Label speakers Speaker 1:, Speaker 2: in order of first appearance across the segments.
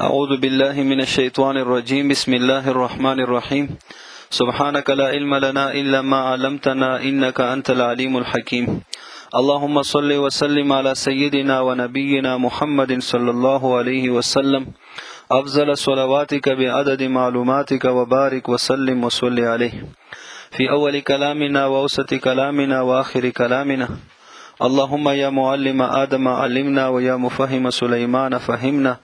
Speaker 1: أعوذ بالله من الشيطان الرجيم. بسم الله الرحمن الرحيم. سبحانك لا علم لنا إلا ما علمتنا إنك أنت العليم الحكيم. اللهم صل وسلم على سيدنا ونبينا محمد صلى الله عليه وسلم. أفضل صلواتك بعدد معلوماتك وبارك وسلم وصل عليه في أول كلامنا وأوسط كلامنا وآخر كلامنا. اللهم يا معلم آدم علمنا ويا مفهم سليمان فهمنا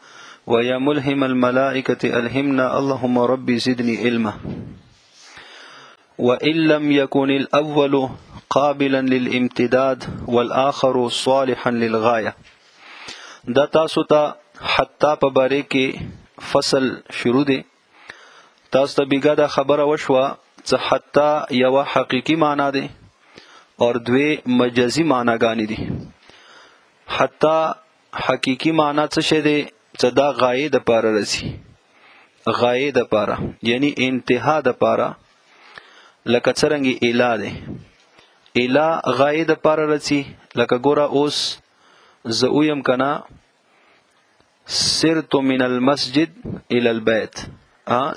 Speaker 1: ويا ملهم الملائكة ألهمنا. اللهم ربي زدني علما. وإن لم يكن الأول قابلا للامتداد والآخر صالحا للغاية. دا تاسو ته حتی په باره کې فصل شروع دی. تاسو ته بیګا دا خبره وشوه چې حتی یوه حقیقی معنا دی اور دوی مجازي معناګانې دي. حتی حقیقی معنا څه شی دی چې دا غایې د پاره رسی، غایې د پاره یعنی انتها د پاره، لکه څرنګه اله دی. اله غایې د پاره رسی، لکه ګوره اوس زه ویم کنه سرت من المسجد الى البيت،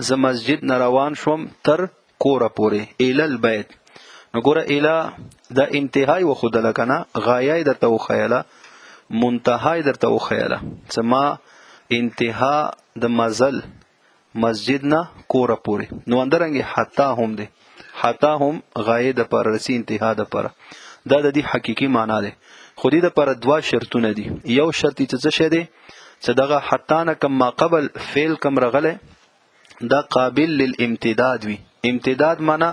Speaker 1: زه مسجد نه روان شوم تر کوره پورې، الى البيت. نو ګوره اله دا انتهای وخودله کنه، غایې درته وخیله، منتهای درته وخیله، چې ما انتها د مزل مسجد نه کوره پورې. نو اندرنګ حتی هم دی، حتی هم غایې د پر رسی، انتها د پر. دا د دې حقیقی معنا دی. خو دې د پر دوا شرطونه دي. یو شرط څه شی دی چې دغه حتی نه کم ما قبل فعل کم رغله دا قابل للامتداد وي. امتداد معنا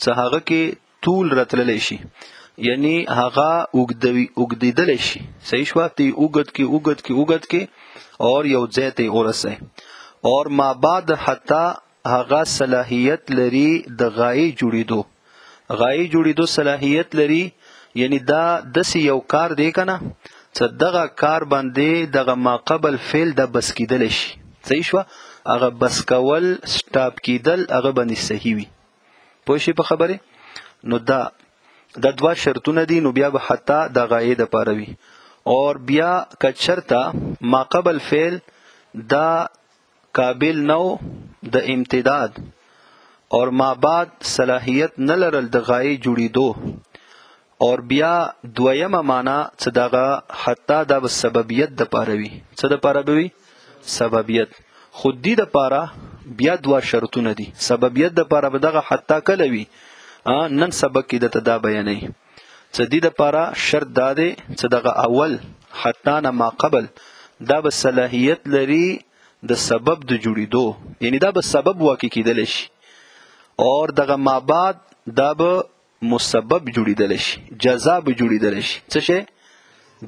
Speaker 1: چې هغه کې طول راتللی شي، یعنی هغه اوږدیدلی شي. صحیح شوه؟ تی اوږد کې اوږد کې اوږد کې اور یو ځای ته ورسئ. اور ما بعد حتی هغه صلاحیت لري د غایې جوړېدو، غایې جوړېدو صلاحیت لري. یعنی دا داسې یو کار دی کنه چې دغه کار باندې دغه ما قبل فعل د بس کېدلی شي. صحیح شوه؟ هغه بس کول، سټاپ کېدل هغه باندې صحیح وي. پوه شئ په خبرې؟ نو دا دوه شرطونه دي. نو بیا به حتی د غایې د پاره وي. اور بیا که چرته ما قبل فعل دا قابل نو د امتداد اور ما بعد صلاحیت نه لرل د غایې جوړېدو، اور بیا دویمه معنا چې دغه حتی دا به سببیت د پاره وي. څه د پاره به وي؟ سببیت. خو دې د پاره بیا دوه شرطونه دي. سببیت د پاره به دغه حتی کله وي؟ نن سبق کې درته دا بیانوي چې دې د پاره شرط دا دی چې دغه اول حتی نه ما قبل دا به صلاحیت لري د سبب د جوړېدو، یعنی دا به سبب واقع کېدلی شي. اور دغه ما بعد دا به مسبب جوړېدلی شي، جزا به جوړېدلی شي. څه شی؟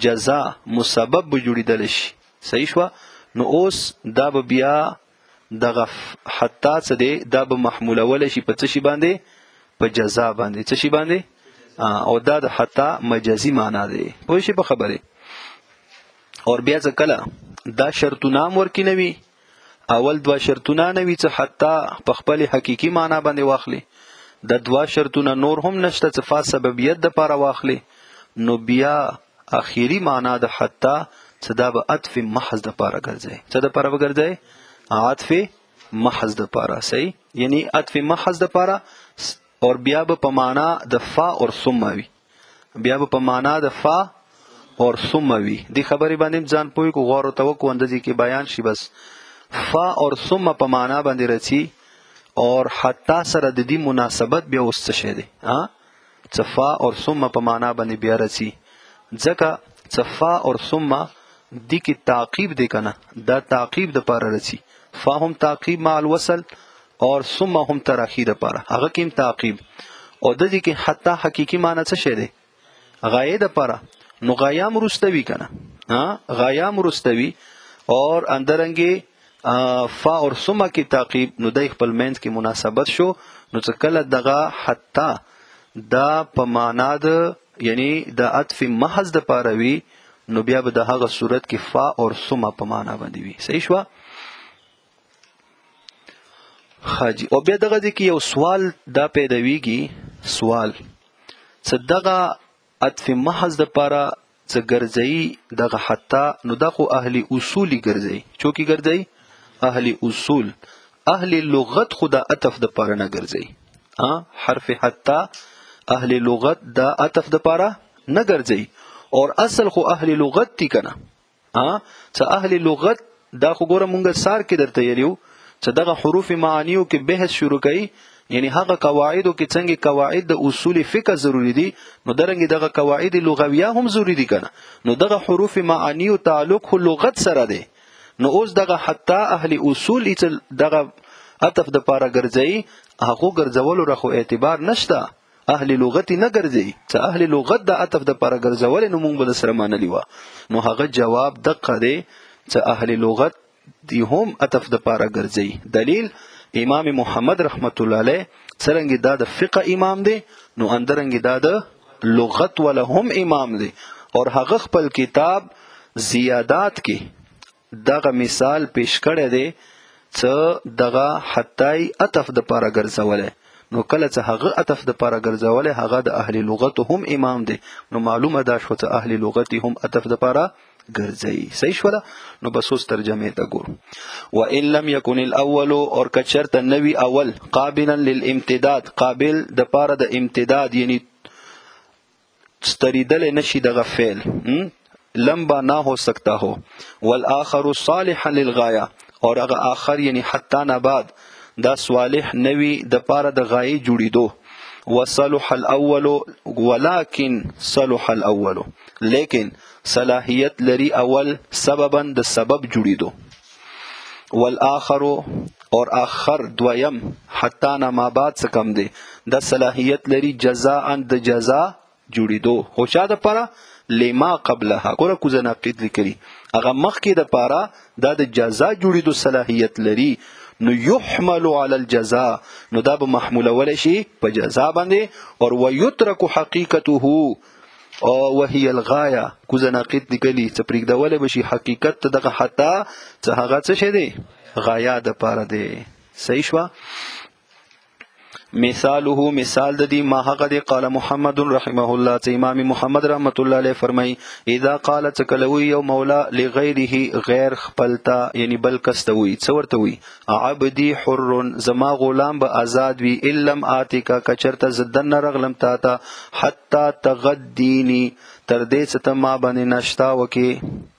Speaker 1: جزا، مسبب به جوړېدلی شي. صحیح شوه؟ نو اوس دا به بیا دغه حتی څه دی دا به محمولولی شي په څه شي باندې؟ په جزا باندې. څه شي باندې؟ او دا د حتی مجازي معنا دی. پوه شئ په خبرې؟ اور بیا ځکه کله دا شرطونه هم ورکې نه وي، اول دوه شرطونه نه وي چې حتی په خپل حقیقي معنا باندې واخلي، د دوه شرطونه نور هم نشته چې فا سببیت د پاره واخلي. نو بیا اخیری معنا د حتی چې دا به عطف محض د پاره ګرځي. څه د پاره به ګرځي؟ عطف محض د پاره. صحیح؟ یعنی عطف محض د پاره. اور بیا به په معنا د فا اور ثم وي، بیا به په معنا د فا اور ثم وي. دې خبرې باندې ځان پوي کو، غور او توکو اندازې کې بیان شي. بس فا اور ثم په معنا باندې رسی، اور حتی سره د دې مناسبت بیا اوس څه شی دی؟ چې فا اور ثم په معنا باندې بیا رسی، ځکه چې فا اور ثم دې کې تعقیب دی کنه، دا تعقیب د پاره رسی. فا هم تعقیب مع الوصل اور ثم هم تراخی د پاره، هغه کې هم تعقیب. او د دې کې حتی حقیقی معنی څه شی دی؟ غایې د پاره. نو غایه هم رستوي کنه، غایه هم رستوي. اور اندرنګې فا اور ثم کې تعقیب. نو د خپل منځ کې مناسبت شو. نو څه کله دغه حتی دا په معنا د یعنی د عطف محض د پاره وي، نو بیا به د هغه صورت کې فا اور ثم په معنا باندې وي. صحیح شوه؟ خاجی. او بیا دغه کې یو سوال دا پیداویږي، سوال چې دغه عطف محض د پاره څه ګرځي دغه حتی، نو دا خو اهلی اصولی ګرځي. چوکي ګرځي؟ اهل اصول اهل لغت خدا عطف د پاره نه ګرځي حرف حتا اهل لغت دا عطف د پاره نه ګرځي اور اصل خو اهل لغت تی کنه څه اهل لغت دا خو ګوره مونږ سار کې درته یریو چې دغه حروف معانیو کې بحث شروع کړي یعنی هغه قواعدو کې څنګه قواعد د اصول فقه ضروری دي نو درنګ دغه قواعد لغویه هم ضروری دي کنه نو دغه حروف معانیو تعلق خو لغت سره دی نو اوس دغه حتی اهل اصول دغه عطف د پاره ګرځي هغه ګرځولو رخو اعتبار نشته اهل لغت نه ګرځي چې اهل لغت د عطف د پاره ګرځول نو مونږ بل سره مانلی و نو هغه جواب دقه دی چې اهل لغت دی هم عطف د پاره ګرځي دلیل امام محمد رحمت الله علیه څنګه دا د فقه امام دی نو اندرنګ دا د لغت ولا هم امام دی اور هغه خپل کتاب زیادات کې دغه مثال پیش کړی دی چې دغه حتی عطف د پاره ګرځول نو کله چې هغه عطف د پاره ګرځول هغه د اهل لغت هم امام دی نو معلومه ده شو چې اهل لغت هم عطف د پاره ګرځي صحیح شولا نو بس اوس ترجمه ته ګورو وان لم يكن الاول اور کچرت نوی اول قابلا للامتداد قابل د پاره د امتداد یعنی ستریدل نشي دغه فعل لمبا نہ ہو سکتا ہو والآخر صالحا للغايه اور هغه آخر یعنی حتی نه بعد دا صالح نوی د پاره د غایې جوړیدو وصلح الاول ولكن صلح الاول لیکن صلاحیت لري اول سببا د سبب جوړیدو والآخر اور آخر دویم حتی نه ما بعد څه کم دی د صلاحیت لري جزاء د جزاء جوړیدو خو چا د پاره لما قبلها ګوره کوزه ناقید لیکلی هغه مخکې د پاره د جزاء جوړیدو صلاحیت لري نو يحمل على الجزاء نو دا به محموله ولا شي په جزاء باندې اور ويترك حقيقته او وهي الغايه کوزه ناقید لیکلی چې پرېږدول به شي حقیقت دغه حتی چې هغه څه شي دی غایا د پاره دی صحیح شو مثاله مثال د دې ما هغه دی قال محمد رحمه الله چې امام محمد رحمت الله علیه فرمای اذا قال تکلوی یو مولا لغیره غیر خپلتا یعنی بل کستوی څ ورته وی عبدی حر زما غلام به آزاد وی علم اتیکا کچرته زدن رغلم تا تا حتا تغدینی تر دې چې ما باندې نشتا وکي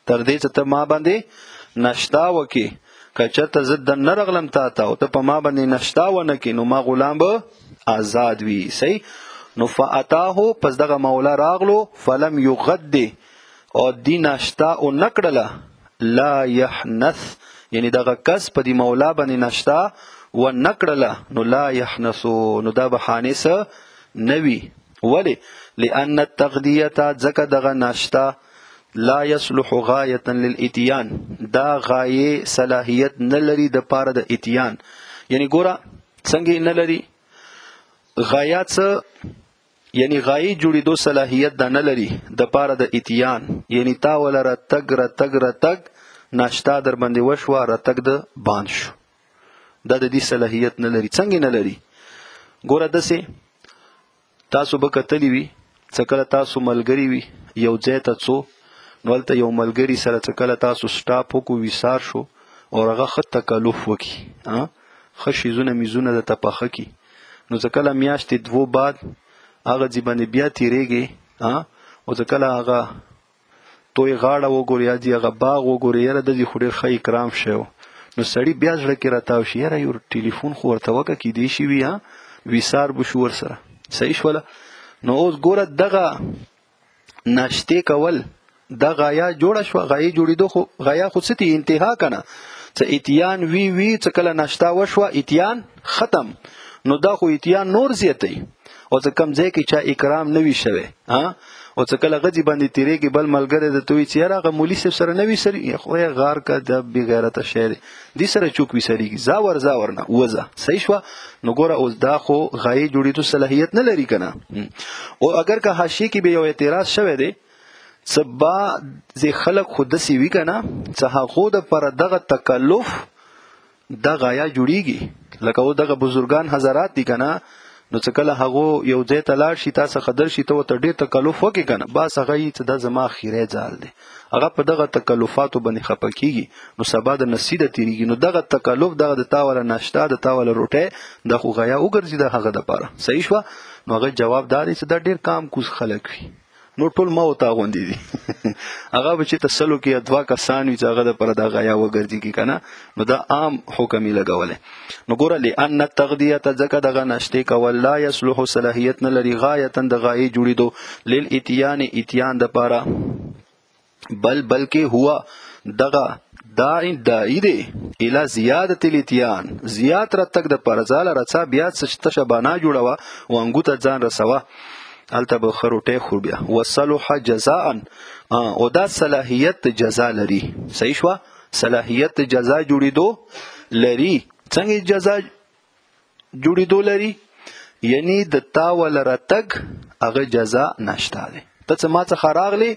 Speaker 1: تر دې چې ما باندې نشتا وکي کچته زد نرغلم تا تا او ته په ما باندې نشتا ونه کې نو ما غلام به آزاد وی صحیح نو فاتاه پس دغه مولا راغلو فلم یغد او دی نشتا او نکړه لا يحنث یعنی دغه کس په دی مولا باندې نشتا و نکړه نو لا يحنث نو دا به حانس نوی ولی لان التغدیه زکه دغه نشتا لا يصلح غايه للاتيان دا غایه صلاحیت نه لري د پاره د اتیان یعنی ګوره څنګه نه لري غایات یعنی غایه جوړېدو صلاحیت دا نه لري د پاره د اتیان یعنی تا ولر تګ ناشتا در باندې وشو را تګ د باند شو دا د دې صلاحیت نه لري څنګه نه لري ګوره دسه تاسو به کتلی وي څکله تاسو ملګری وي یو ځای ته څو نولته یو ملګری سره څکله تاسو سټاپ وکو وسار شو او هغه خط تکلف وکي خشي زونه میزونه د تپخه کی نو څکله میاشتې دوه بعد هغه ځبنه بیا تیریږي او څکله هغه توي غاړه وګوري دی هغه باغ وګوري یره د دې خوري خې کرام شو نو سړی بیا ځړه کې راتاو شي یره یو ټلیفون خو ورته وکه کی دی شي وی وسار بشور سره صحیح شول نو اوس ګوره دغه ناشته کول دا غایا جوړه شو غایې جوړېدو خو غایا خو ستې انتها کنه چې اتیان وی چې کله ناشتا وشو اتیان ختم نو دا خو اتیان نور زیاتې او چې کم ځای کې چا اکرام نوي شوه او چې کله غځي باندې تیریږي بل ملګری د توي چې هغه مولوی سره نوي سره خو غار کا د بی غیرت شعر دي سره چوک وسریږي زاور نه وزه صحیح شو نو ګوره اوس دا خو غایې جوړېدو صلاحیت نه لري کنه او اگر که حاشیه کې به یو اعتراض شوه دی سبا زی خلق خود سی وی کنه چې هغه د پر دغه تکلف د غایا جوړیږي لکه او دغه بزرگان حضرات دي کنه نو څه کله هغه یو ځای ته لاړ شي تاسو خدر شي ته ورته ډېر تکلف وکړي کنه بس هغه یې څه د زما خیره ځال دی هغه په دغه تکلفاتو باندې خپه کیږي نو سبا د نصیده تیریږي نو دغه تکلف دغه د تاوله ناشته د تاوله روټه د خو غیا وګرځي د هغه د پاره صحیح شو نو هغه جواب دادی چې دا ډېر کام کوز خلک وي نو ټول ما وتا غوندي دي هغه به چې تسلو کې ادوا کسان وي چې هغه د پر د غیا وګرځي کی کنه نو دا عام حکم لګولې نو ګوره لئن التغذیه زکه دغه نشته کول لا یصلح صلاحیت نه لري غایه د غای جوړیدو للاتیان اتیان د پاره بلکې هوا دغه دائی دی الى زیادت الاتیان زیات رتک د پرزال رڅا بیا څه شبانه جوړوا وانګو ته ځان رسوا الته به خروټه خو بیا وصلح جزاء او دا صلاحیت جزا لري صحیح شو صلاحیت جزا جوړیدو لري څنګه جزا جوړیدو لري یعنی د تاول رتک هغه جزا نشته ده ته څه ما څه راغلی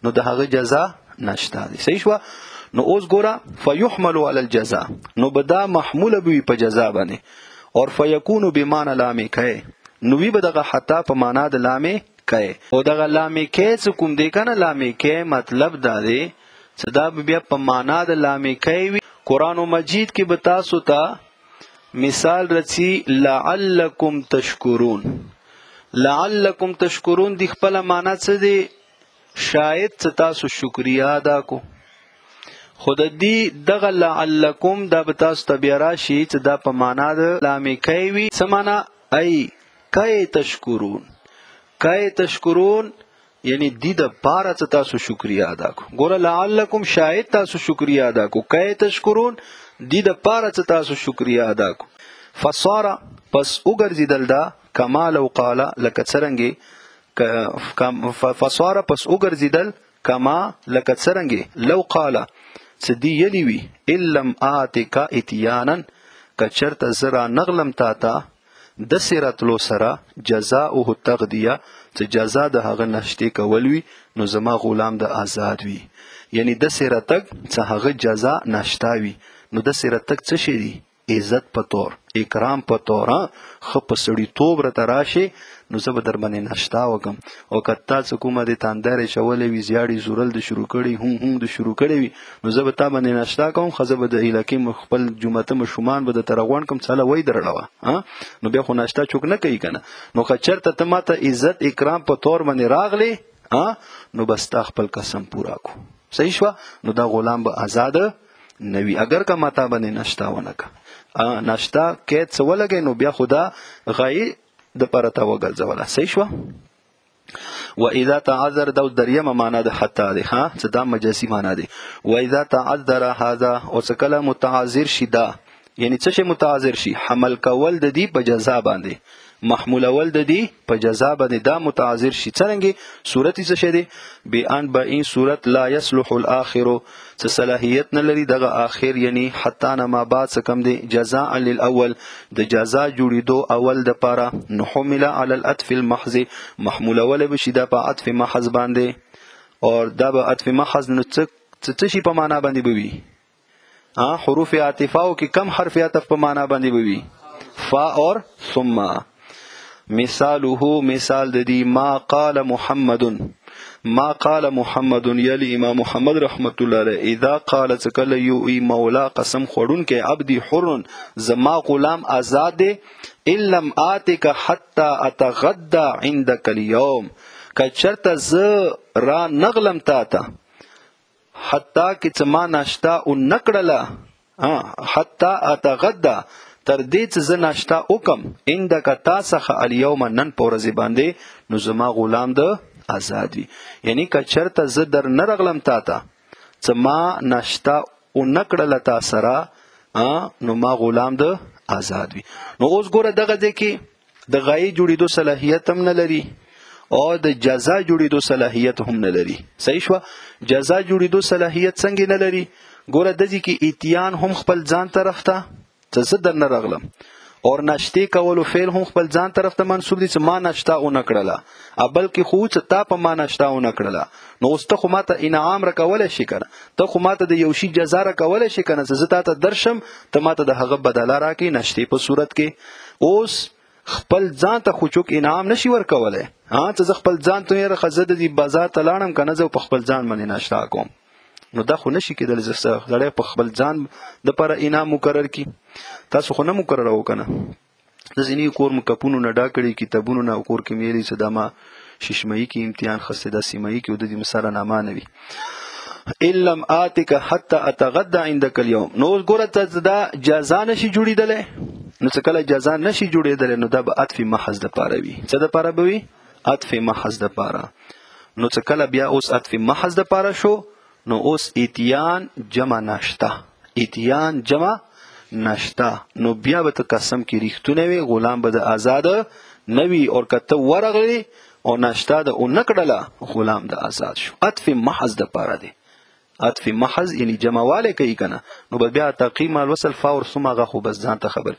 Speaker 1: نو د هغه جزا نشته ده صحیح شو نو اوس ګوره فیحمل علی الجزاء نو بدا محمول به په جزا باندې اور فیکون بمعنى لامکه نو وی بدغه حتا په معنا د لامې کای او دغه لامې کې څه کوم دی کنه لامې کې مطلب دا دی چې دا بیا په معنا د لامې کای وی قران مجید کې به تاسو ته مثال رچی لعلکم تشکرون لعلکم تشکرون د خپل معنا څه دی شاید تاسو شکریا ادا کو خود دې دغه لعلکم دا به تاسو ته بیا راشي چې دا په معنا د لامې کای وی څه معنا ای کای تشکرون یعنی دی د پاره تاسو شکریا ادا کو ګور لعلکم شاید تاسو شکریا ادا کو کای تشکرون دی د پاره تاسو شکریا ادا کو فصار پس وګرځیدل دا کمال او قال لک څرنګي فصار پس وګرځیدل کما لک څرنګي لو قال سدی یلی وی الا اتک اتیانا کچرت زرا نغلم تا د سیرتلو سره جزاؤه التغذیه چې جزا د هغه نشته کول وی نو زما غلام د آزاد وی یعنی د سیرتک چې هغه جزا نشته وی نو د سیرتک څه شي عزت په تور اکرام په تور خپ سړی توب را تراشه نو زه به در باندې نشتا وکم او کتا څه کومه د تاندار شولې وی زیاړي زورل د شروع کړي هم د شروع کړي وی نو زه به تا باندې نشتا کوم خزه به د علاقې مخبل جمعته مشومان به د ترغون کوم څاله وای درلوه نو بیا خو نشتا چوک نه کوي کنه نو خچرته ته ماته عزت اکرام په تور باندې راغلی نو بس تا خپل قسم پورا کو صحیح شو نو دا غلام به آزاد نوی اگر کا ماته باندې نشتا ونکا نشتا کې څه ولګي نو بیا خدا غي د پرتا وګرځولا صحیح شو و اذا تعذر دو دریمه معنا د حتا ده ها څه دا مجازي معنا ده و اذا تعذر هذا او څه کله متعذر شي دا یعنی څه شي متعذر شي حمل کول د دې په جزا باندې محمول اول د دې په جزا باندې دا متعذر شي څنګه صورت څه شه دي بیان با این صورت لا يصلح الاخر څه صلاحیت نه لري دغه اخر یعنی حتا نه ما بعد څه کم دي جزاء للاول د جزا جوړیدو اول د پاره نحمل على العطف المحض محمول اول بشي د په عطف محض باندې اور دا په عطف محض نو څه شي په معنا باندې بوي حروف عاطفه او کې کم حرف عطف په معنا باندې بوي فا اور ثم مثاله مثال د دې ما قال محمد یلی امام محمد رحمت الله علیه اذا قال تکل یو مولا قسم خورون کې عبدی حر زما غلام آزاد ان لم اتک حتا اتغدى عندك اليوم کچرت ز را نغلم تا حتا کې چما ناشتا او نکړه حتا اتغدى تر دې چې زه ناشتا وکم اندک تاسخه الیوم نن پورزی باندې نو زما غلام د آزاد وي یعنی که چرته زه در نرغلم تا ته چې ما ناشتا او نکړه تا سره نو ما غلام د آزاد وي نو اوس ګوره دغه ځکه کې د غای جوړیدو صلاحیت هم نه لري او د جزا جوړیدو صلاحیت هم نه لري صحیح شو جزا جوړیدو صلاحیت څنګه نه لري ګوره د ځکه کې اتیان هم خپل ځان طرف ته څه در نه راغلم اور نشتی کولو فعل هم خپل ځان طرف ته منسوب دي چې ما نشتا او نکړه بلکې خو چې تا په ما نشتا او نکړه نو اوس ته خو ماته انعام راکول شي کنه ته خو ماته د یو شی جزا راکول شي کنه چې زه تا ته درشم ته ماته د هغه بدله راکې نشتی په صورت کې اوس خپل ځان ته خو چوک انعام نشي ورکولای. ته خپل ځان ته یې خزه د بازار ته لاړم کنه زه په خپل ځان باندې ناشتا کوم، نو دا خو نشي کېدل. زړی په خپل ځان د پر انعام مقرر کی. تاسو خو نه مقرر وکنه. د ځینې کور مکپونو نه ډا کړي کتابونو نه کور کې میری صدما ششمئی کې امتحان خسته د سیمایی کې د دې مسره نامه نه وي. الا اتک حتى اتغدى عندك اليوم. نو ګوره ته دا جزا نشي جوړیدل. نو څه کله جزا نشي جوړیدل نو دا به عطف محض د پاره وي. څه د پاره به وي؟ عطف محض د پاره. نو څه کله بیا اوس عطف محض د پاره شو نو اوس اتیان جمع ناشتا. اتیان جمع ناشتا. نو بیا به ته قسم کې ریښتونه وي غلام به د آزاد نوی اور کته ورغلی او ناشتا د اونکړه غلام د آزاد شو. عطف محض د پاره دی. عطف محض یعنی جمعواله کوي کنه. نو بیا تقیم الوصل فور ثم غخو بس ځان ته خبر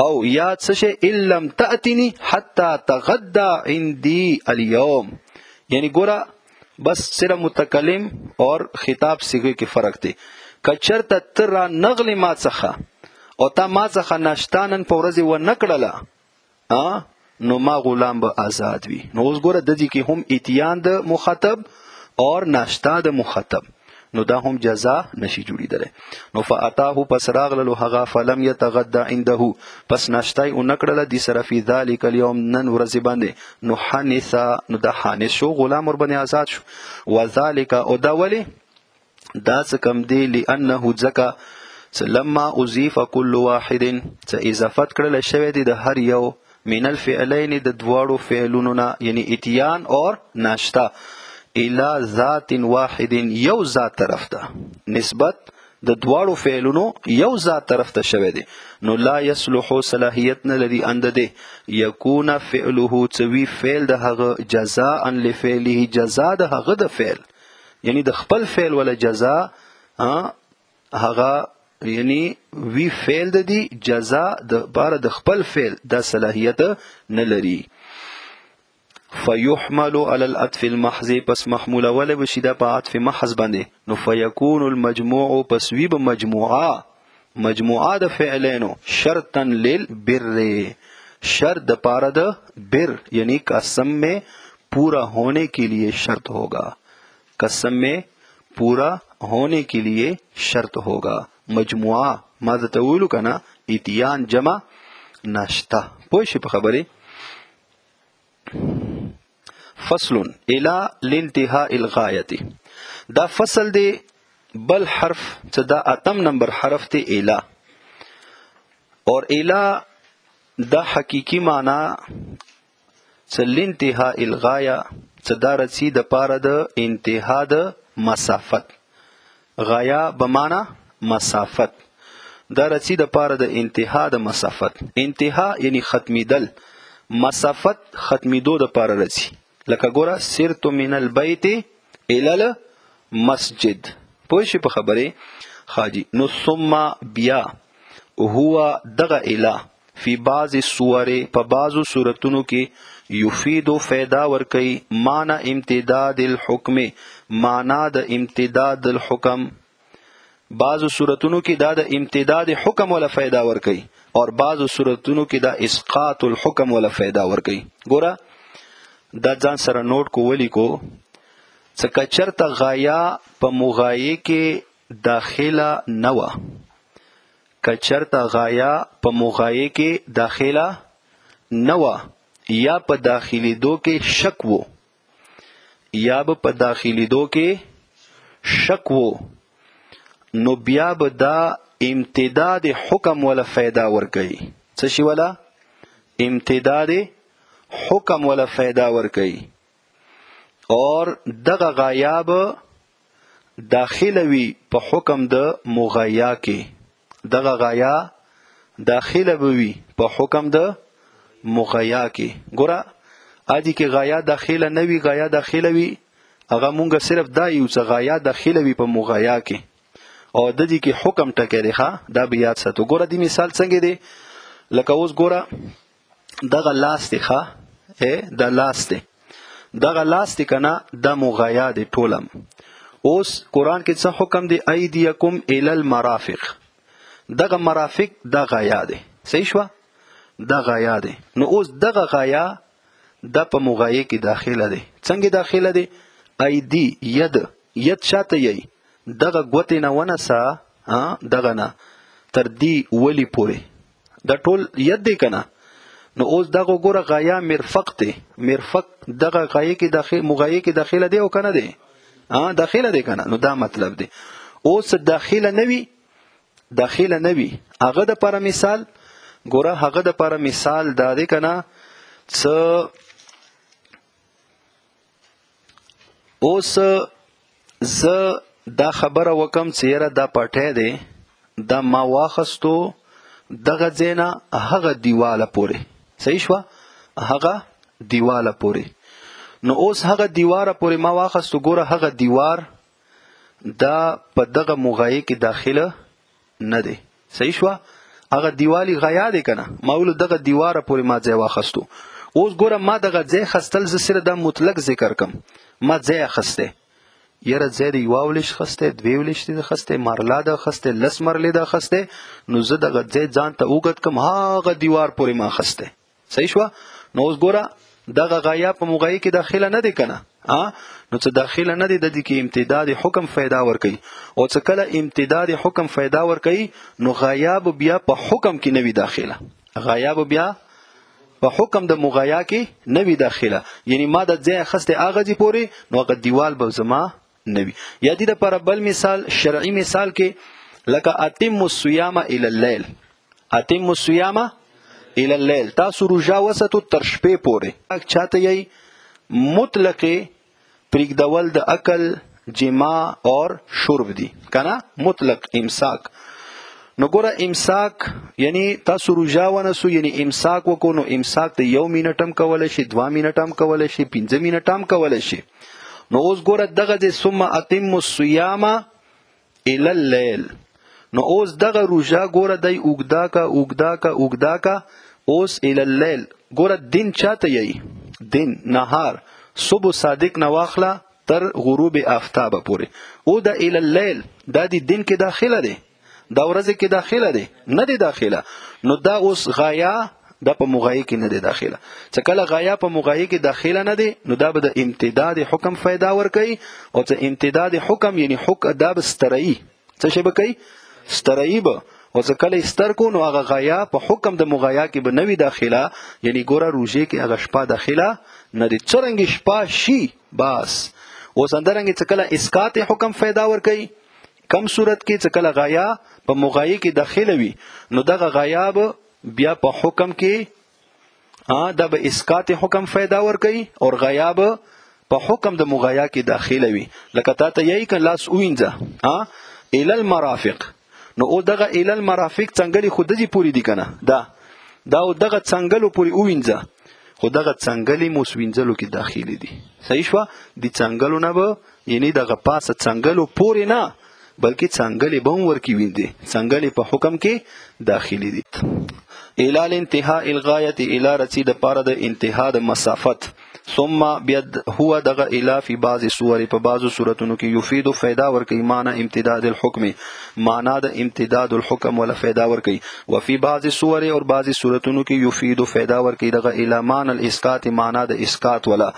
Speaker 1: او یاد څه شي ان لم تاتني حتى تغدى عندي اليوم. یعنی ګوره بس صرف متکلم اور خطاب صيغه کې فرق دی. کچرته تر نغلی ما څخه او تا ما څخه ناشتانن پورزي و نکړه نو ما غلام به آزاد وي. نو اوس ګوره د دې کې هم اتیان د مخاطب اور ناشتا د مخاطب، نو دا هم جزا نشي جوړیدل. نو فاتاه پس راغلو هغه فلم يتغدى عنده پس ناشتای او نکړه د سره فی ذلک اليوم نن ورځ باندې نو حنثا نو د حانث شو غلام ور باندې آزاد شو. وذلك او دا ولی دا څه کم دی لانه زکا لما اضيف كل واحد څه اضافت کړل شوی دی د هر یو من الفعلین د دواړو فعلونو نه یعنی اتیان اور ناشتا الى ذات واحد یو ذات طرف ته نسبت د دواړو فعلونو یو ذات طرف ته شوی دی. نو لا يصلح صلاحیت نه لري اند ده یکون فعله توی فعل د هغه جزاء لفعله جزاء د هغه د فعل یعنی د خپل فعل ولا جزاء هغه یعنی وی فعل د دی جزاء د بار د خپل فعل د صلاحیت نه لري. فيحمل على العطف المحض پس محمول ولا بشدا په عطف محض باندې. نو فيكون المجموع پس وی به مجموعه د فعلینو شرطا للبر شرط د پاره د بر یعنی قسم میں پورا ہونے کے لیے شرط ہوگا. قسم میں پورا ہونے کے لیے شرط ہوگا. مجموعه ماذا تقولوا کنا اتیان جمع ناشتا. پوه شي په خبره. فصل الى الانتهاء الغایه. دا فصل دی بل حرف څه دا اتم نمبر حرف ته الى اور الى دا حقیقی معنی څه الانتهاء الغایه څه دا رسی د پاره د انتها د مسافت. غایه بمعنی مسافت دا رسی د پاره د انتها د مسافت. انتها یعنی ختمیدل، مسافت ختمیدو د پاره رسی. لکه ګوره سرت من البيت الى المسجد. پوه شي په خبره خاجي. نو ثم بیا هو دغه اله فی بعض الصور په بعضو صورتونو کې یفید فیدا ور کوي معنی امتداد الحکم معنی د امتداد الحکم. بعضو صورتونو کې دا د امتداد حکم ولا فیدا ور کوي اور بعضو صورتونو کې دا اسقاط الحکم ولا فیدا ور کوي. ګوره دا ځان سره نوٹ کو ولی کو څه کچرته غایا په مغایه کې داخله نه و. کچرته غایا په مغایه کې داخله نه و یا په داخلي دو کې شک وو یا په داخلي دو کې شک وو نو بیا به دا امتداد حکم ولا فیدا ور کوي. څه شي ولا امتداد حکم ولا فیدا ور کوي اور دغه غایاب داخله وی په حکم د مغایا کې. دغه غایا داخله وی په حکم د مغایا کې. ګوره ادي کې غایا داخله نه وی غایا داخله وی هغه مونږه صرف دا یو څه غایا داخله وی په مغایا کې او د دې کې حکم ټکی دی ښه دا بیا ساتو. ګوره دی مثال څنګه دی لکه اوس ګوره دغه لاس دی ښه دا لاس دی دغه لاس دی کنه دا مغایا دی ټولم. اوس قرآن کې څه حکم دی ایدیکم الی المرافق. دغه مرافق دا غایا دی صحیح شو. دا غایا دی. نو اوس دغه غایا دا په مغایه کې داخله دی. څنګه داخله دی؟ ایدی ید شاته یی دغه ګوتې نه ونسه دغه نه تر دی ولی پورې دا ټول ید دی کنه. نو اوس دغه ګوره غایا مرفق دی. مرفق دغه غایه کې داخله مغایه کې داخله دی او کنه دی داخله دی کنه. نو دا مطلب دی. اوس داخله نوی هغه د پر مثال ګوره هغه د پر مثال دا دی کنه څه اوس زه دا خبره وکم چې یاره دا پټی دی دا ما واخستو دغه ځاینا هغه دیواله پورې صحیح شوه هغه دیواله پورې. نو اوس هغه دیواره پورې ما واخستو ګوره هغه دیوار دا په دغه مغایه کې داخله نه دی صحیح شوه هغه دیوالی غیا دی کنه ما ولو دغه دیواره پورې ما ځای واخستو. اوس ګوره ما دغه ځای خستل زه سره دا مطلق ذکر کم ما ځای اخسته یاره ځای د یوه ولش خسته دوی ولشتې د خسته مرله ده خسته لس مرلې ده خسته. نو زه دغه ځای ځان ته اوږد کم هغه دیوار پورې ما خسته صحیح شوه. نو اوس ګوره دغه غایا په مغایه کې داخله نه دی کنه نو څه داخله نه دی د دې کې امتداد حکم فایده ورکوي. او څه کله امتداد حکم فایده ورکوي نو غایا به بیا په حکم کې نه وي داخله. غایا به بیا په حکم د مغایا کې نه وي داخله. یعنی ما د ځای خسته هغه ځای پورې نو هغه دیوال به زما نه وي. یا دې لپاره بل مثال شرعي مثال کې لکه اتم الصيام الى الليل. اتم الصيام الى الليل تاسو روژه وساتو تر شپې پورې چاته یې مطلق پرېږدول د اکل جما اور شرب دی کنه مطلق امساک. نو ګوره امساک یعنی تاسو روژه ونسو یعنی امساک وکړو نو امساک د 1 منټ هم کولی شي 2 منټ هم کولی شي 5 منټ هم کولی شي. نو اوس ګوره دغه د ثم اتم الصيام الى الليل نو اوس دغه روژه ګوره دای اوږدا کا اوس الى الليل ګوره دین چاته یی دین نهار صبح صادق نواخله تر غروب آفتاب پورې او د الى الليل دا د دین کې داخله دی دا ورځ کې داخله دی نه دی داخله. نو دا اوس غایا دا په مغایه کې نه دی داخله. څه کله غایا په مغایه کې داخله نه دی نو دا به د امتداد حکم فایده ورکوي. او څه امتداد حکم یعنی حکم دا به سترئی څه شی به کوي سترئی به او څه کله ستر کو نو هغه غایا په حکم د مغایا کې به نه وي داخله. یعنی ګوره روژې کې هغه شپه داخله نه دی څرنګه شپه شي بس. اوس اندرنګ څه کله اسقاط حکم فایده ورکوي کم صورت کې څه کله غایا په مغایه کې داخله وي نو دغه غایا به بیا په حکم کې دا به اسقاط حکم فایده ورکوي او غایا به په حکم د مغایا کې داخله وي. لکه تا ته یې کله لاس وینځه الى المرافق نو او دغه الى المرافق څنګه خود دې پوری دي کنه دا او دغه څنګه پوری وینځه خو دغه څنګه مو وینځلو کې داخلي دي صحیح شو. دي څنګه نه به یعنی دغه پاسه څنګه پوری نه بلکې څنګه به ورکی ویندي څنګه په حکم کې داخلي دي. الى الانتهاء الغایه الى رسید پاره د انتها د مسافت. ثم بيد هو دغه الى فی بعض صور په بعضو صورتونو کې یفید فایده ورکي معنی امتداد الحکم معنا د امتداد الحکم ولا فایده ورکي. وفي بعض صور اور بعض صورتونو کې یفید فایده ورکي دغه الى معنی الاسقاط معنا د اسقاط ولا.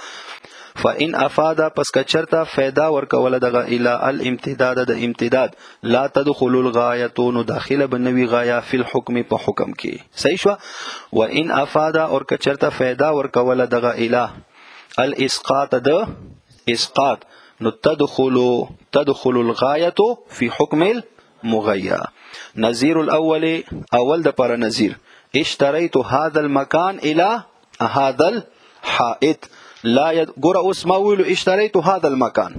Speaker 1: فإن افادا پس کچرتا فایده ورکول دغه الى الامتداد د امتداد لا تدخل الغایتون داخله بنوی غایا فی الحکم په حکم کې صحیح شو. وإن افادا اور کچرتا فایده ورکول دغه الى الاسقاط د اسقاط نو تدخل الغایه فی حکم المغیا. نظیر الاول اول د پر نظیر اشتریت هذا المكان الى هذا الحائط لا ګوره اوس ما ویلو اشتریت هذا المكان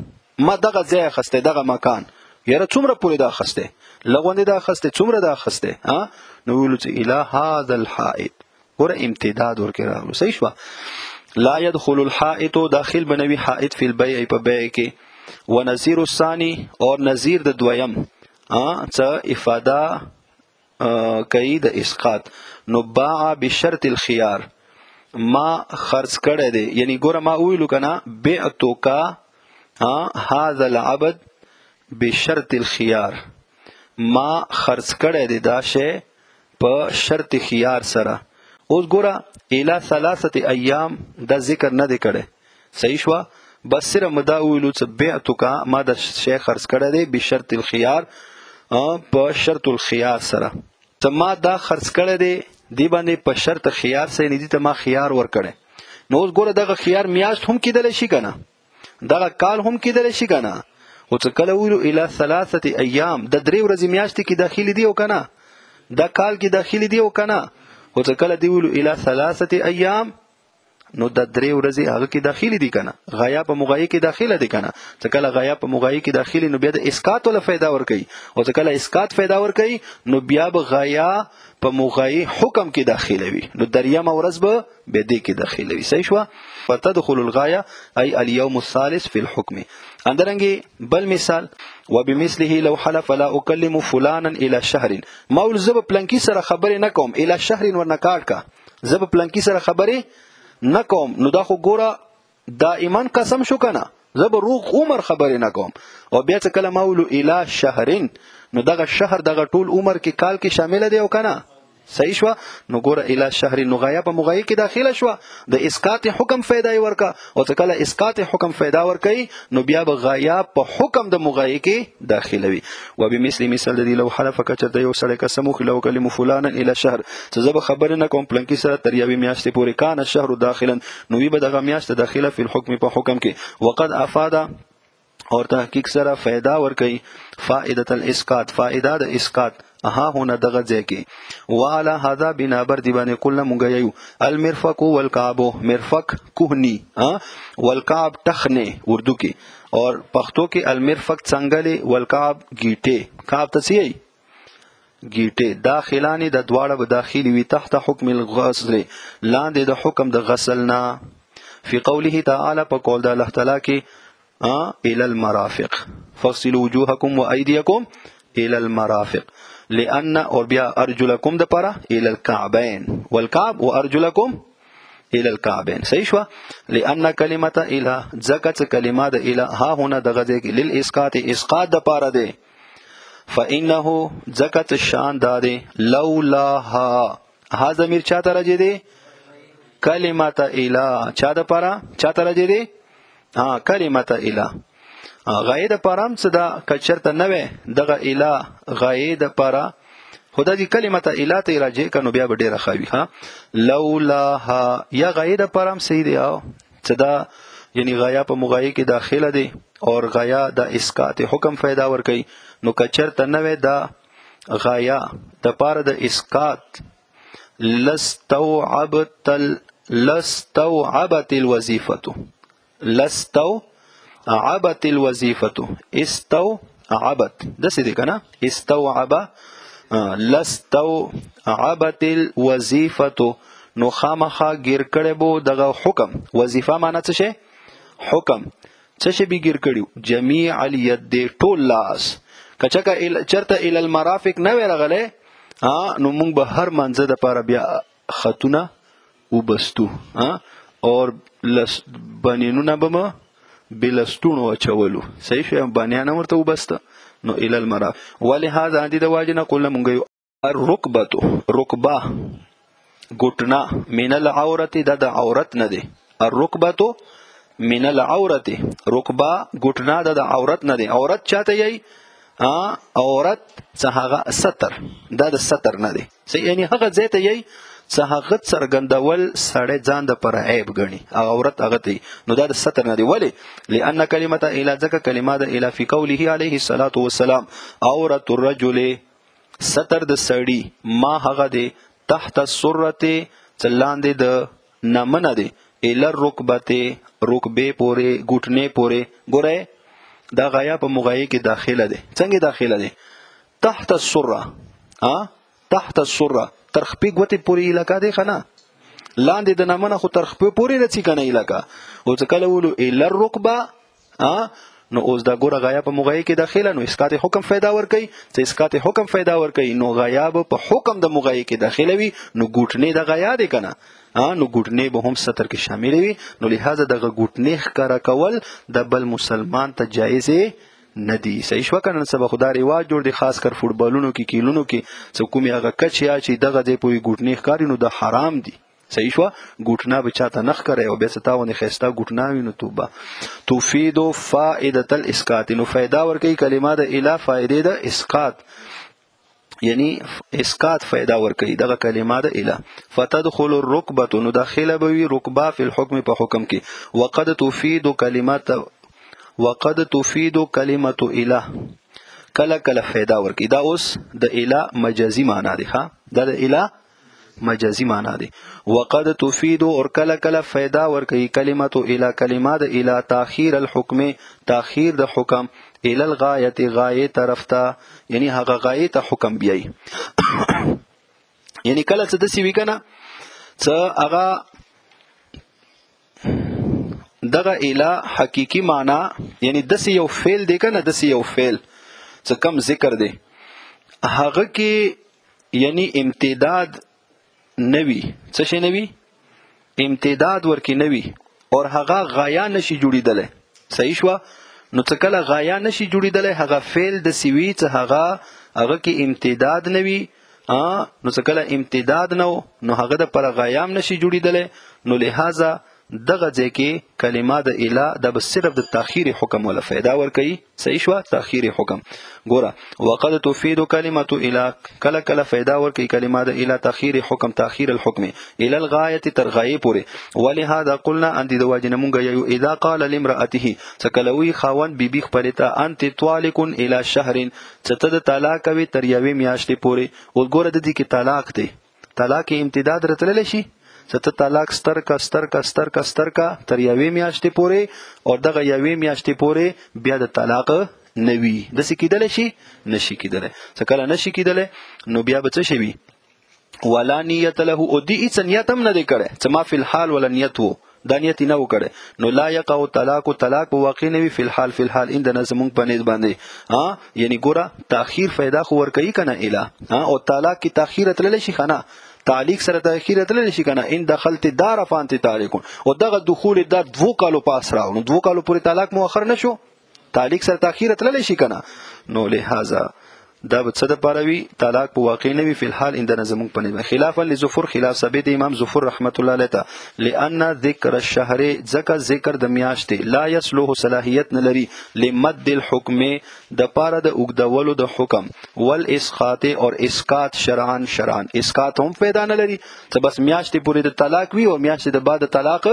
Speaker 1: ما دغه ځای خسته دغه مکان یاره څومره پورې دا خسته لغوندې دا خسته څومره دا خسته نو ویلو چې الى هذا الحائط ګوره امتداد ورکې راغلو صحیح شو. لا يدخل الحائط داخل بنوي حائط في البيع په بیع کې. ونظیر الثاني اور نظیر د دویم څه افاده کوي د اسقاط نو باع بشرط الخيار ما خرڅ کړی دی یعنی ګوره ما ویلو کنه بعتو کا هذا العبد بشرط الخيار ما خرڅ کړی دی دا شی په شرط خيار سره. اوس ګوره الی 3 ایام دا ذکر نه دی کړی صحیح شو بس صرف مدا ویلو چې بعتک ما د شی خرڅ کړی دی بشرط الخيار په شرط الخيار سره ته ما دا خرڅ کړی دی دی باندې په شرط خيار سره نه دي ته ما خيار ور کړی نو اوس ګوره دغه خيار میاشت هم کېدلی شي کنه دغه کال هم کېدلی شي کنه او څه کله ویلو الی 3 ایام د 3 ورځې میاشتې کې داخلي دی او کنه دا کال کې داخلي دی او کنه او څه کله دی ویلو الی 3 ایام نو د 3 ورځې هغه کې داخلي دي کنه غیا په مغایې کې داخله دي کنه څه کله غیا په مغایې کې داخلي نو بیا د اسقاط ولا फायदा ور کوي او څه کله اسقاط फायदा ور کوي نو بیا به غیا په مغایې حکم کې داخله وي نو دریم ورځ به به دې کې داخله وي صحیح شو فتدخل الغايه اي اليوم الثالث في الحكم اندرنګي بل مثال وبمثله لو حلف لا اكلم فلانا الى شهر مول زب پلنکی سره خبرې نه کوم الى شهر ورنکاټ کا زب پلنکی سره خبرې نه کوم نو دا خو ګوره دائما قسم شو کنه زب روغ عمر خبرې نه کوم او بیا څه کله مولو الى شهرین نو دغه شهر دغه ټول عمر کې کال کې شامل دی او کنه صحیح شو نو ګوره الى شهر نو غیا په مغایې کې داخله شو د اسقاط حکم फायदा ورکا او څه کله اسقاط حکم फायदा ورکي نو بیا به غیا په حکم د مغایې کې داخله وي وبمثل مثال دی لو حلف کچته یو سړی قسم خو لو کلم فلانا الى شهر څه زب خبر نه کوم پلنکی سره تر یوې میاشتې پورې کان شهر داخلا نو وی به دغه میاشت داخله فی الحكم په حکم کې وقد افاده اور تحقیق سره फायदा ورکي فائده الاسقاط فائده د اسقاط ها هنا دغه ځای کې والا هذا بنابر دی باندې کله مونږ یو المرفق والکعب مرفق کوهنی والکعب تخنه اردو کې اور پښتو کې المرفق څنګهله والکعب گیټه کعب تسیي گیټه داخلانی د دواړه به داخلي وي تحت حکم الغسل لاندې د حکم د غسلنا فی قوله تعالی په قول د الله تعالی کې الى المرافق فاغسلوا وجوهكم وايديكم الى المرافق لان اور بیا ارجلکم د پاره الى الكعبين والكعب وارجلکم الى الكعبين صحیح شو لان کلمه الى زکت کلمه د الى ها هنا دغه ځای کې للاسقاط اسقاط د پاره ده فانه زکت شان داده لولاها ها ضمیر چا ته راځي دي کلمه الى چا د پاره چا ته راځي دي کلمه الى غایه د پرام څه دا کچرته نه وي دغه اله غایه د پرا خدای دې کلمه اله ته راځي کنو بیا ډیره خوي ها لولا یا غایه د پرام صحیح دی او څه دا یعنی غایه په مغایه کې داخله دی اور غایه د اسقاط حکم फायदा ور کوي نو کچرته نه وي دا غایه د پاره د اسقاط لستوعبت الوظیفه عبت الوظیفه استوعبت د څه دي کنه استوعب لستوعبت الوظیفه نو خامخا گیر کړي بو دغه حکم وظیفه معنی څه شي حکم څه شي به گیر کړي جميع الید ټول لاس کچکه چرته ال المرافق نه ورغله نو موږ به هر منځه د پاره بیا خطونه وبستو اور بنینونه بم بلستونو اچولو صحیح شو بنیانه ورته وبسته نو ال المرافق ولهذا دي د واجنه قلنا مونږ الركبه غټنا من العورت د عورت نه دي الركبه من العورت ركبه غټنا د عورت نه دي عورت چاته یي عورت څه هغه ستر د ستر نه دي صحیح یعنی هغه ځای ته یي څه هغه څرګندول سړی ځان د پر عیب غني عورت هغه ته نو دا د ستر نه دی ولی لئن کلمه الی ذکر کلمه د الی فی قوله علیه الصلاۃ والسلام عورت الرجل ستر د سړی ما هغه دی تحت السرته چلاندې د نمنه دی الی الرکبته رکبه پورې غټنه پورې ګوره دا غیا په مغایې کې داخله دی څنګه داخله دی تحت السره تحت السره ترخپی غوتی پوری علاقہ دی خنا لاندې د نمنه خو ترخپی پوری رچی کنه علاقہ او ځکه ولو ال الركبه نو اوس دا ګوره غیا په مغایې کې داخله نو اسقاط حکم फायदा ور کوي چې اسقاط حکم फायदा ور کوي نو غیا په حکم د مغایې کې داخله وي نو ګوټنی د غیا دی کنه نو ګوټنی به هم ستر کې شامل وي نو لہذا د ګوټنی ښکارا کول د بل مسلمان ته جایز ندی صحیح شو کنه سبا خدای رواج جوړ دي خاص کر فوټبالونو کې کیلونو کې څو کومي هغه کچ یا چې دغه دی په ګوټنی ښکاری نو د حرام دي صحیح شو ګوټنا بچاته نخ کرے او بیا ستاونه خستا ګوټنا وینو توبه تفید فائده الاسقاط نو فائدہ ورکی کلمه د اله فائده د اسقاط یعنی اسقاط فائدہ ورکی دغه کلمه د اله فتدخل الركبه نو داخله بوي رکبه فی الحكم په حکم کې وقد تفید کلمه اله کله کله فائدہ ورکی دا اوس د اله مجازی معنی دی ها دا د اله مجازی معنی دی وقد تفید اور کله کله فائدہ ورکی کلمه اله کلمه د اله تاخير الحكم تاخير د حکم الى الغایه غایه طرف ته یعنی هغه غایه ته حکم بیای یعنی کله څه د سی وی کنه څه هغه دغه اله حقيقي معنی یعنی د سی یو فعل دی کنه د سی یو فعل څه کم ذکر دی هغه کې یعنی امتداد نوی څه شي نوی امتداد ورکی نوی اور هغه غایا نشي جوړیدل صحیح شو نو څه کله غایا نشي جوړیدل هغه فعل د سیوی څه هغه کې امتداد نوی نو څه کله امتداد نو هغه د پر غایام نشي جوړیدل نو لہذا دغه ځکه کلمه د اله د صرف د تاخير حکم ولا فائدہ ور کوي صحیح شو تاخير حکم ګوره وقد تفيد كلمه اله کله کله فائدہ ور کوي کلمه د اله تاخير حکم تاخير الحكم الى الغايه تر غایه پورې ولهذا قلنا ان د واجن مونږ یو اذا قال لامراته سکلوي خاون بیبي خپلته انت طالق الى شهر څه د طلاق وي تر یوې میاشتې پورې او ګوره د دې کې طلاق دی طلاق امتداد راتلل شي ست طلاق ستر کا تر یوې میاشتې پورې او دغه یوې میاشتې پورې بیا د طلاق نوی د څه کېدل شي نشي کېدل څه کله نشي کېدل نو بیا به څه شي ولا نیت له او دی هیڅ نیت هم نه دی کړی څه ما فی الحال ولا نیت وو دا نیت نه وکړي نو لا یقع طلاق واقع نوی فی الحال اند نظمون په نسبت باندې یعنی ګوره تاخير فائدہ خو ور کوي کنه اله او طلاق کی تاخير تلل شي خنه تعلیق سره تاخير تلل شي کنه ان دخلت دار فانت طالق او دغه دخول دار 2 کالو پاس راو نو 2 کالو پورې طلاق مؤخر نشو تعلیق سره تاخير تلل شي کنه نو لہذا دا به څه د پاروي طلاق په واقع نه وي په الحال اند نظم په نه خلافا لظفر خلاف ثابت امام ظفر رحمت الله علیه لئن ذکر الشهر ذکر د میاشتې لا يصلح صلاحیت نه لري لمد الحكم د پاره د اوګدولو د حکم والاسقاط اور اسقاط شرعن اسقاط هم پیدا نه لري ته بس میاشتې پورې د طلاق وي او میاشتې د بعد طلاق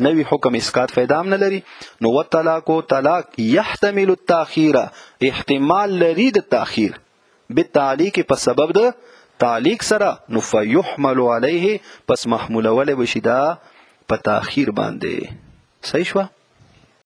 Speaker 1: نوی حکم اسقاط فائدہ هم نه لري نو طلاق يحتمل التاخير احتمال لري د تاخير بالتعلیق په سبب د تعلیق سره نو فیحمل علیه پس محمول ول بشدا په تاخير باندې صحیح شو